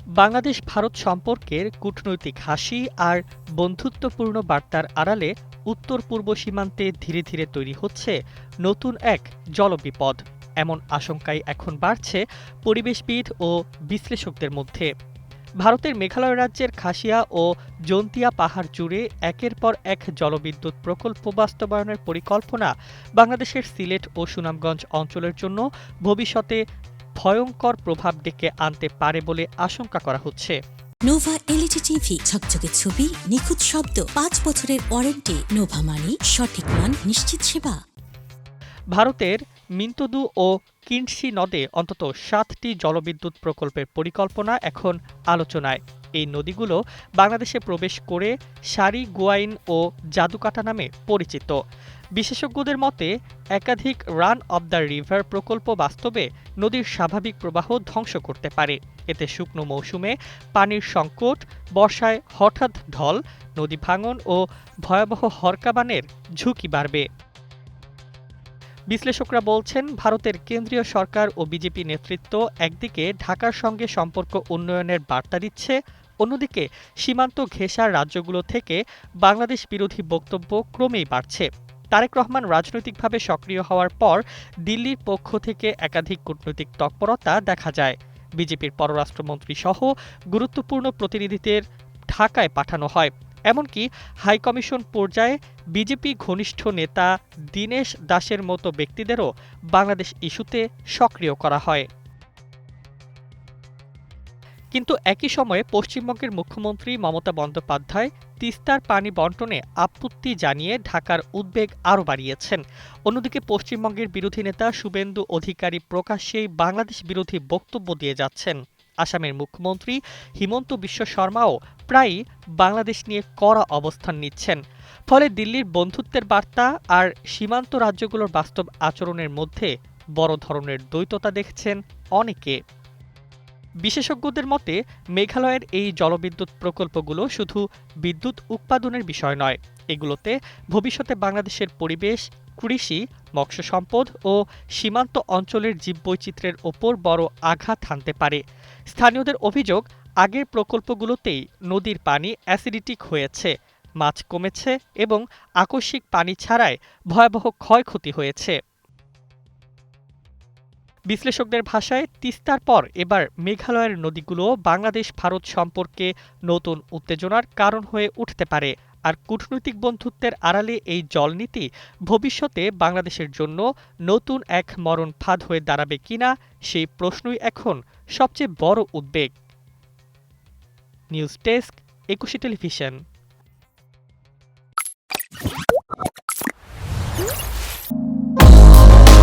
বাংলাদেশ ভারত সম্পর্কের কূটনৈতিক হাসি আর বন্ধুত্বপূর্ণ বার্তার আড়ালে উত্তর পূর্ব সীমান্তে ধীরে ধীরে তৈরি হচ্ছে নতুন এক জলবিপদ। এমন আশঙ্কাই এখন বাড়ছে পরিবেশবিদ ও বিশ্লেষকদের মধ্যে। ভারতের মেঘালয় রাজ্যের খাসিয়া ও জন্তিয়া পাহাড় জুড়ে একের পর এক জলবিদ্যুৎ প্রকল্প বাস্তবায়নের পরিকল্পনা বাংলাদেশের সিলেট ও সুনামগঞ্জ অঞ্চলের জন্য ভবিষ্যতে ভয়ঙ্কর প্রভাব ডেকে আনতে পারে বলে আশঙ্কা করা হচ্ছে। নোভা এলইডি টিভি, ঝকঝকে ছবি, নিখুঁত শব্দ, 5 বছরের ওয়ারেন্টি। নোভা মানি সঠিক মান, নিশ্চিত সেবা। ভারতের মিন্তদু ও কিন্ডসি নদে অন্তত 7টি জলবিদ্যুৎ প্রকল্পের পরিকল্পনা এখন আলোচনায়। এই নদীগুলো বাংলাদেশে প্রবেশ করে সারি গুয়াইন ও জাদুকাটা নামে পরিচিত। বিশেষজ্ঞদের মতে একাধিক রান অব দ্য রিভার প্রকল্প বাস্তবে নদীর স্বাভাবিক প্রবাহ ধ্বংস করতে পারে। এতে শুকনো মৌসুমে পানির সংকট, বর্ষায় হঠাৎ ঢল, নদী ভাঙন ও ভয়াবহ হরকাবানের ঝুঁকি বাড়বে। বিশ্লেষকরা বলছেন, ভারতের কেন্দ্রীয় সরকার ও বিজেপি নেতৃত্ব একদিকে ঢাকার সঙ্গে সম্পর্ক উন্নয়নের বার্তা দিচ্ছে, অন্যদিকে সীমান্ত ঘেঁষা রাজ্যগুলো থেকে বাংলাদেশ বিরোধী বক্তব্য ক্রমেই বাড়ছে। তারেক রহমান রাজনৈতিকভাবে সক্রিয় হওয়ার পর দিল্লির পক্ষ থেকে একাধিক কূটনৈতিক তৎপরতা দেখা যায়। বিজেপির পররাষ্ট্রমন্ত্রী সহ গুরুত্বপূর্ণ প্রতিনিধিদের ঢাকায় পাঠানো হয়। এমনকি হাইকমিশন পর্যায়ে বিজেপি ঘনিষ্ঠ নেতা দীনেশ দাসের মতো ব্যক্তিদেরও বাংলাদেশ ইস্যুতে সক্রিয় করা হয়। কিন্তু একই সময়ে পশ্চিমবঙ্গের মুখ্যমন্ত্রী মমতা বন্দ্যোপাধ্যায় তিস্তার পানি বণ্টনে আপত্তি জানিয়ে ঢাকার উদ্বেগ আরও বাড়িয়েছেন। অন্যদিকে পশ্চিমবঙ্গের বিরোধী নেতা শুভেন্দু অধিকারী প্রকাশ্যেই বাংলাদেশ বিরোধী বক্তব্য দিয়ে যাচ্ছেন। আসামের মুখ্যমন্ত্রী হিমন্ত বিশ্ব শর্মাও প্রায়ই বাংলাদেশ নিয়ে কড়া অবস্থান নিচ্ছেন। ফলে দিল্লির বন্ধুত্বের বার্তা আর সীমান্ত রাজ্যগুলোর বাস্তব আচরণের মধ্যে বড় ধরনের দ্বৈততা দেখছেন অনেকে। বিশেষজ্ঞদের মতে মেঘালয়ের এই জলবিদ্যুৎ প্রকল্পগুলো শুধু বিদ্যুৎ উৎপাদনের বিষয় নয়, এগুলোতে ভবিষ্যতে বাংলাদেশের পরিবেশ, কৃষি, মৎস্য সম্পদ ও সীমান্ত অঞ্চলের জীববৈচিত্র্যের ওপর বড় আঘাত হানতে পারে। স্থানীয়দের অভিযোগ, আগের প্রকল্পগুলোতেই নদীর পানি অ্যাসিডিটিক হয়েছে, মাছ কমেছে এবং আকস্মিক পানি ছাড়ায় ভয়াবহ ক্ষয়ক্ষতি হয়েছে। বিশ্লেষকদের ভাষায় তিস্তার পর এবার মেঘালয়ের নদীগুলো বাংলাদেশ ভারত সম্পর্কে নতুন উত্তেজনার কারণ হয়ে উঠতে পারে। আর কূটনৈতিক বন্ধুত্বের আড়ালে এই জলনীতি ভবিষ্যতে বাংলাদেশের জন্য নতুন এক মরণ ফাঁদ হয়ে দাঁড়াবে কিনা, সেই প্রশ্নই এখন সবচেয়ে বড় উদ্বেগ। নিউজ ডেস্ক, একুশে টেলিভিশন।